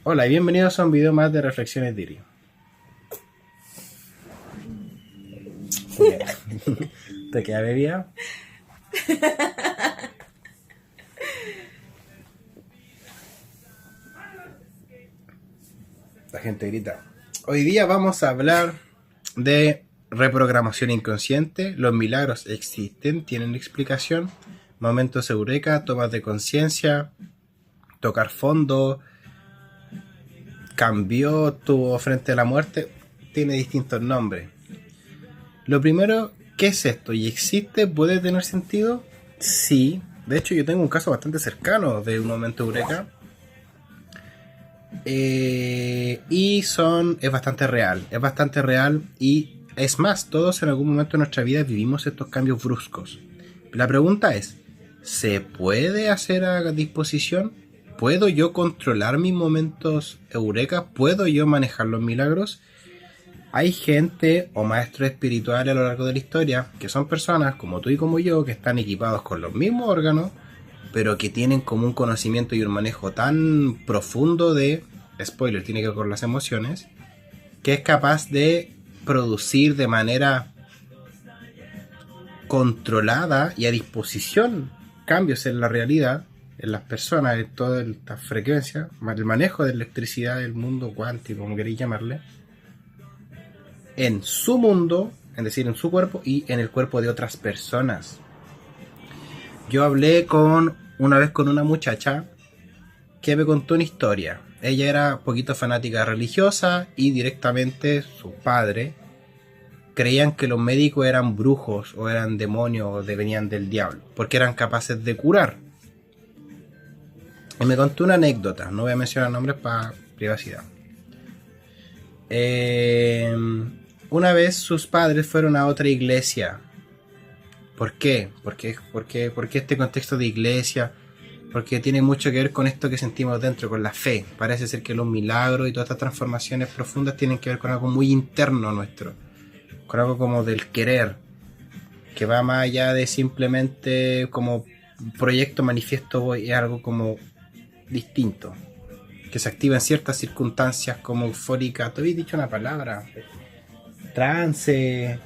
Hola y bienvenidos a un video más de Reflexiones Diri. ¿Te queda bebida? La gente grita. Hoy día vamos a hablar de reprogramación inconsciente. Los milagros existen, tienen explicación. Momentos eureka, tomas de conciencia, tocar fondo, cambió, tuvo frente a la muerte. Tiene distintos nombres. Lo primero, ¿qué es esto? ¿Y existe? ¿Puede tener sentido? Sí. De hecho, yo tengo un caso bastante cercano de un momento eureka. Y es bastante real. Es bastante real y es más, todos en algún momento de nuestra vida vivimos estos cambios bruscos. La pregunta es, ¿se puede hacer a disposición? ¿Puedo yo controlar mis momentos eureka? ¿Puedo yo manejar los milagros? Hay gente o maestros espirituales a lo largo de la historia que son personas como tú y como yo que están equipados con los mismos órganos, pero que tienen como un conocimiento y un manejo tan profundo de, spoiler, tiene que ver con las emociones, que es capaz de producir de manera controlada y a disposición cambios en la realidad, en las personas, en toda esta frecuencia, el manejo de electricidad del mundo cuántico, como queréis llamarle, en su mundo, es decir, en su cuerpo y en el cuerpo de otras personas. Yo hablé una vez con una muchacha que me contó una historia. Ella era un poquito fanática religiosa y directamente su padre creían que los médicos eran brujos o eran demonios o venían del diablo, porque eran capaces de curar. Y me contó una anécdota, no voy a mencionar nombres para privacidad. Una vez sus padres fueron a otra iglesia. ¿Por qué? ¿Por qué este contexto de iglesia? Porque tiene mucho que ver con esto que sentimos dentro, con la fe. Parece ser que los milagros y todas estas transformaciones profundas tienen que ver con algo muy interno nuestro. Con algo como del querer. Que va más allá de simplemente como proyecto manifiesto, es algo como distinto. Que se activa en ciertas circunstancias como eufórica. Te habéis dicho una palabra. Trance.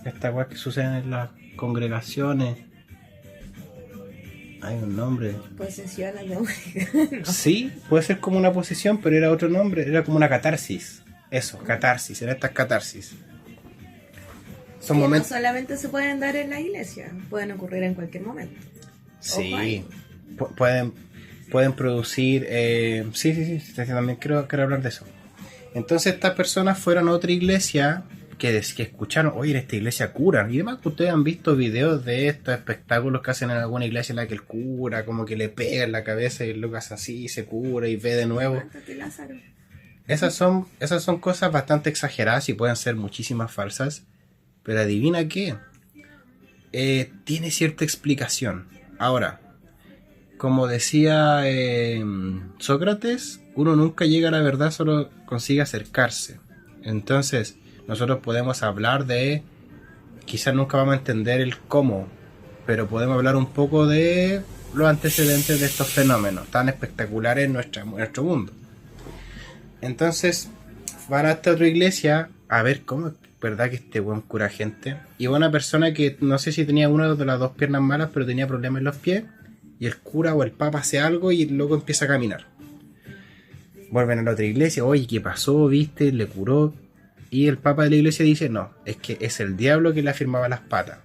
Esta cosa que sucede en las congregaciones. Hay un nombre. Posesión demónica. No. Sí, puede ser como una posesión, pero era otro nombre. Era como una catarsis. Eso, catarsis. Eran estas catarsis. Son Que momentos. no solamente se pueden dar en la iglesia, pueden ocurrir en cualquier momento. Sí. Pueden producir. Sí. También quiero hablar de eso. Entonces estas personas fueron a otra iglesia que escucharon, oye, en esta iglesia curan. Y demás que ustedes han visto videos de estos espectáculos que hacen en alguna iglesia en la que el cura como que le pega en la cabeza y el loco hace así, se cura y ve de nuevo. Levántate, Lázaro. Esas son cosas bastante exageradas y pueden ser muchísimas falsas. Pero adivina qué. Tiene cierta explicación. Ahora, como decía Sócrates, uno nunca llega a la verdad, solo consigue acercarse. Entonces, nosotros podemos hablar de, quizás nunca vamos a entender el cómo, pero podemos hablar un poco de los antecedentes de estos fenómenos tan espectaculares en nuestro mundo. Entonces, van a esta otra iglesia a ver cómo es verdad que este buen cura gente. Y una persona que no sé si tenía una de las dos piernas malas, pero tenía problemas en los pies. Y el cura o el papa hace algo y el loco empieza a caminar. Vuelven a la otra iglesia, oye, ¿qué pasó? ¿Viste? Le curó. Y el papa de la iglesia dice, no, es que es el diablo que le afirmaba las patas.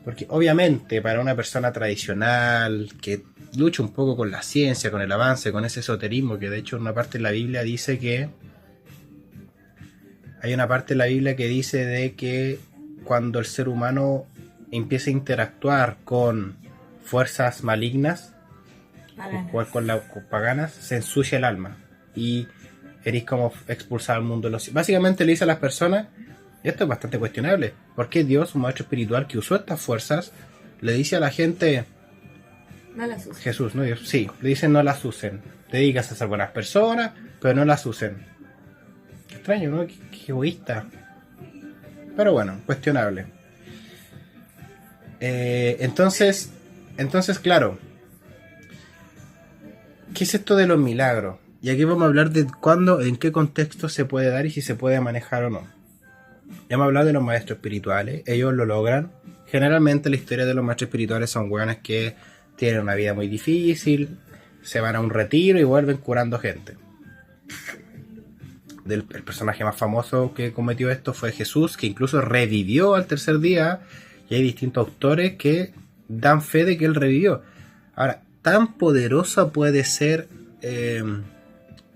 Porque obviamente para una persona tradicional que lucha un poco con la ciencia, con el avance, con ese esoterismo, que de hecho una parte de la Biblia dice que... Hay una parte de la Biblia que dice de que cuando el ser humano empieza a interactuar con fuerzas malignas, con paganas, se ensucia el alma y eres como expulsado al mundo de los... Básicamente le dice a las personas, y esto es bastante cuestionable, ¿por qué Dios, un maestro espiritual que usó estas fuerzas, le dice a la gente, No las uses. Jesús, no Dios, sí, le dice no las usen, dedicas a ser buenas personas, pero no las usen? Qué extraño, ¿no? Qué egoísta. Pero bueno, cuestionable. Entonces, claro, ¿qué es esto de los milagros? Y aquí vamos a hablar de cuándo, en qué contexto se puede dar y si se puede manejar o no. Ya hemos hablado de los maestros espirituales, ellos lo logran. Generalmente la historia de los maestros espirituales son hueones que tienen una vida muy difícil, se van a un retiro y vuelven curando gente. El personaje más famoso que cometió esto fue Jesús, que incluso revivió al tercer día, y hay distintos autores que dan fe de que él revivió. Ahora, tan poderoso puede ser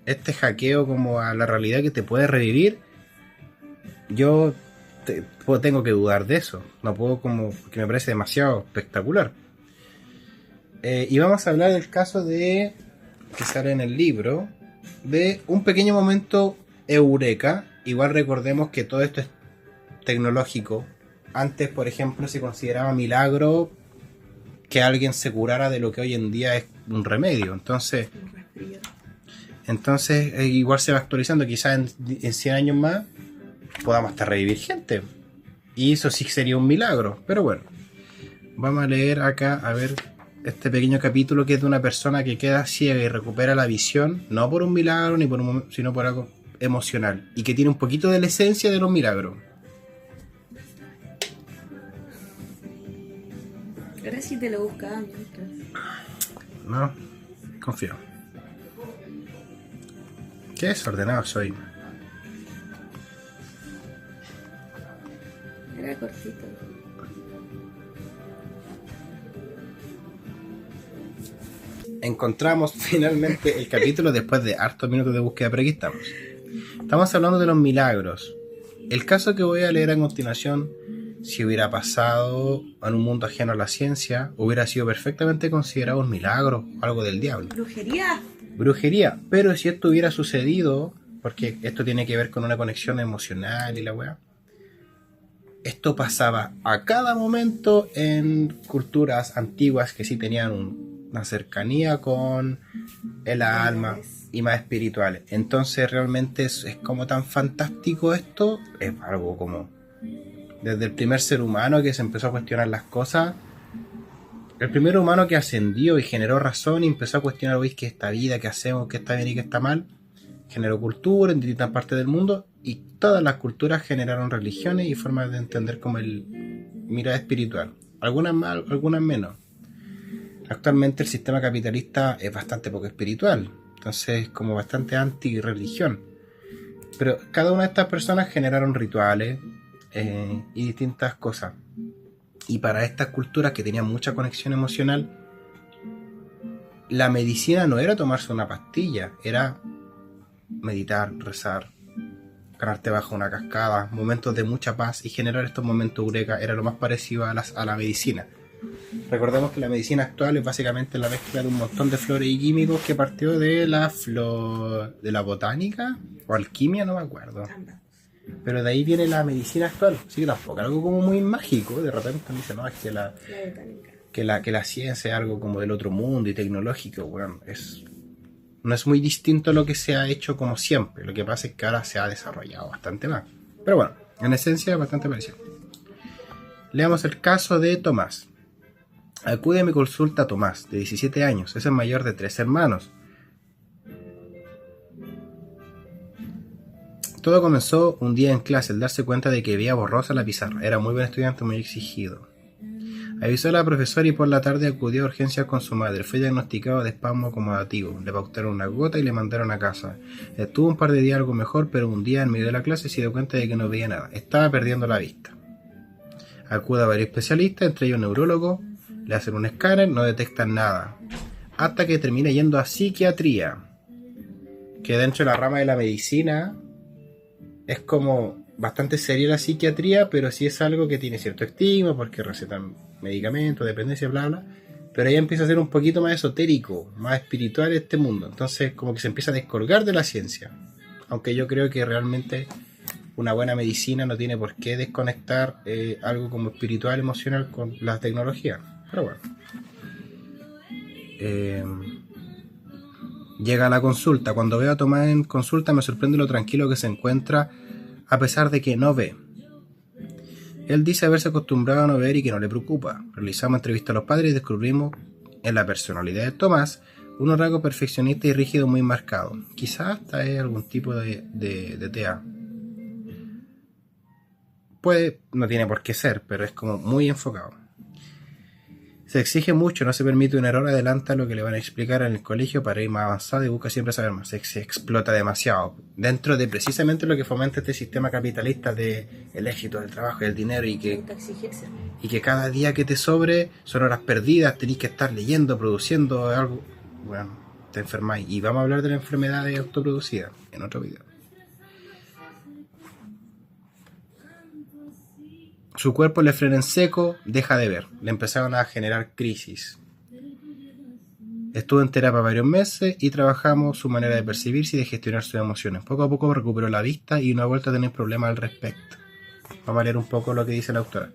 este hackeo como a la realidad que te puede revivir. Yo tengo que dudar de eso. No puedo, como que me parece demasiado espectacular. Y vamos a hablar del caso de, que sale en el libro, de un pequeño momento eureka. Igual recordemos que todo esto es tecnológico. Antes, por ejemplo, se consideraba milagro que alguien se curara de lo que hoy en día es un remedio. Entonces igual se va actualizando. Quizás en 100 años más podamos hasta revivir gente. Y eso sí sería un milagro. Pero bueno, vamos a leer acá, a ver, este pequeño capítulo que es de una persona que queda ciega y recupera la visión, no por un milagro ni por un, sino por algo emocional, y que tiene un poquito de la esencia de los milagros. Ahora sí te lo buscaba mientras. No, confío. Qué desordenado soy. Era cortito. Encontramos finalmente el capítulo después de hartos minutos de búsqueda, pero aquí estamos. Estamos hablando de los milagros. El caso que voy a leer a continuación, si hubiera pasado en un mundo ajeno a la ciencia, hubiera sido perfectamente considerado un milagro o algo del diablo. Brujería. Pero si esto hubiera sucedido, porque esto tiene que ver con una conexión emocional y la weá, esto pasaba a cada momento en culturas antiguas que sí tenían una cercanía con el alma y más espirituales. Entonces realmente es como tan fantástico esto. Es algo como desde el primer ser humano que se empezó a cuestionar las cosas. El primer humano que ascendió y generó razón y empezó a cuestionar, oye, ¿qué es esta vida? ¿Qué hacemos? ¿Qué está bien y qué está mal? Generó cultura en distintas partes del mundo, y todas las culturas generaron religiones y formas de entender como el mirada espiritual. Algunas más, algunas menos. Actualmente el sistema capitalista es bastante poco espiritual, entonces es como bastante anti-religión. Pero cada una de estas personas generaron rituales y distintas cosas. Y para estas culturas que tenían mucha conexión emocional, la medicina no era tomarse una pastilla, era meditar, rezar, ganarte bajo una cascada, momentos de mucha paz, y generar estos momentos eureka era lo más parecido a la medicina. Recordemos que la medicina actual es básicamente la mezcla de un montón de flores y químicos que partió de la botánica o alquimia, no me acuerdo. Pero de ahí viene la medicina actual, así que tampoco algo como muy mágico. De repente me dicen, no, es que la ciencia es algo como del otro mundo y tecnológico. Bueno, no es muy distinto a lo que se ha hecho como siempre. Lo que pasa es que ahora se ha desarrollado bastante más. Pero bueno, en esencia es bastante parecido. Leamos el caso de Tomás. Acude a mi consulta Tomás, de 17 años, es el mayor de 3 hermanos. Todo comenzó un día en clase al darse cuenta de que veía borrosa la pizarra. Era muy buen estudiante, muy exigido. Avisó a la profesora y por la tarde acudió a urgencias con su madre. Fue diagnosticado de espasmo acomodativo. Le pautaron una gota y le mandaron a casa. Estuvo un par de días algo mejor, pero un día en medio de la clase se dio cuenta de que no veía nada. Estaba perdiendo la vista. Acude a varios especialistas, entre ellos neurólogos. Le hacen un escáner, no detectan nada. Hasta que termina yendo a psiquiatría. Que dentro de la rama de la medicina es como bastante seria la psiquiatría, pero sí es algo que tiene cierto estigma porque recetan medicamentos, dependencia, bla, bla. Pero ahí empieza a ser un poquito más esotérico, más espiritual este mundo. Entonces como que se empieza a descolgar de la ciencia. Aunque yo creo que realmente una buena medicina no tiene por qué desconectar algo como espiritual, emocional con la tecnología. Pero bueno. Llega a la consulta. Cuando veo a Tomás en consulta me sorprende lo tranquilo que se encuentra a pesar de que no ve. Él dice haberse acostumbrado a no ver y que no le preocupa. Realizamos entrevistas a los padres y descubrimos en la personalidad de Tomás Unos rasgos perfeccionista y rígido muy marcados. Quizás hasta es algún tipo de TEA. Puede, no tiene por qué ser, pero es como muy enfocado. Se exige mucho, no se permite un error, adelanta lo que le van a explicar en el colegio para ir más avanzado y busca siempre saber más. Se explota demasiado. Dentro de precisamente lo que fomenta este sistema capitalista de el éxito, del trabajo y el dinero y que cada día que te sobre son horas perdidas, tenés que estar leyendo, produciendo algo. Bueno, te enfermáis. Y vamos a hablar de la enfermedad autoproducida en otro video. Su cuerpo le frena en seco, deja de ver. Le empezaron a generar crisis. Estuvo en terapia varios meses y trabajamos su manera de percibirse y de gestionar sus emociones. Poco a poco recuperó la vista y no ha vuelto a tener problemas al respecto. Vamos a leer un poco lo que dice la autora.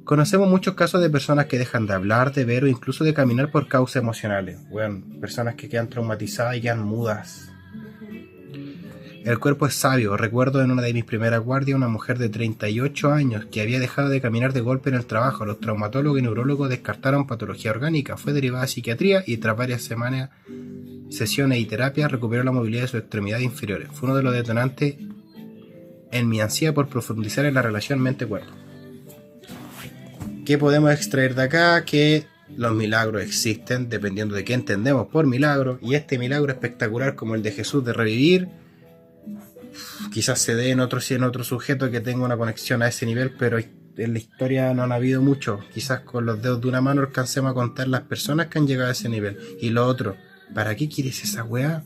Conocemos muchos casos de personas que dejan de hablar, de ver o incluso de caminar por causas emocionales. Bueno, personas que quedan traumatizadas y quedan mudas. El cuerpo es sabio. Recuerdo en una de mis primeras guardias una mujer de 38 años que había dejado de caminar de golpe en el trabajo. Los traumatólogos y neurólogos descartaron patología orgánica. Fue derivada a psiquiatría y tras varias semanas, sesiones y terapias recuperó la movilidad de sus extremidades inferiores. Fue uno de los detonantes en mi ansia por profundizar en la relación mente-cuerpo. ¿Qué podemos extraer de acá? Que los milagros existen dependiendo de qué entendemos por milagro. Y este milagro espectacular como el de Jesús de revivir quizás se dé en otro sujeto que tenga una conexión a ese nivel, pero en la historia no han habido mucho. Quizás con los dedos de una mano alcancemos a contar las personas que han llegado a ese nivel. Y lo otro, ¿para qué quieres esa weá?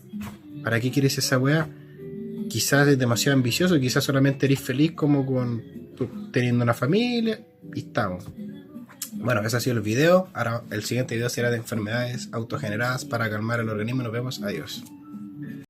¿Para qué quieres esa weá? Quizás es demasiado ambicioso, quizás solamente eres feliz como con teniendo una familia y estamos. Bueno, ese ha sido el video. Ahora el siguiente video será de enfermedades autogeneradas para calmar el organismo. Nos vemos, adiós.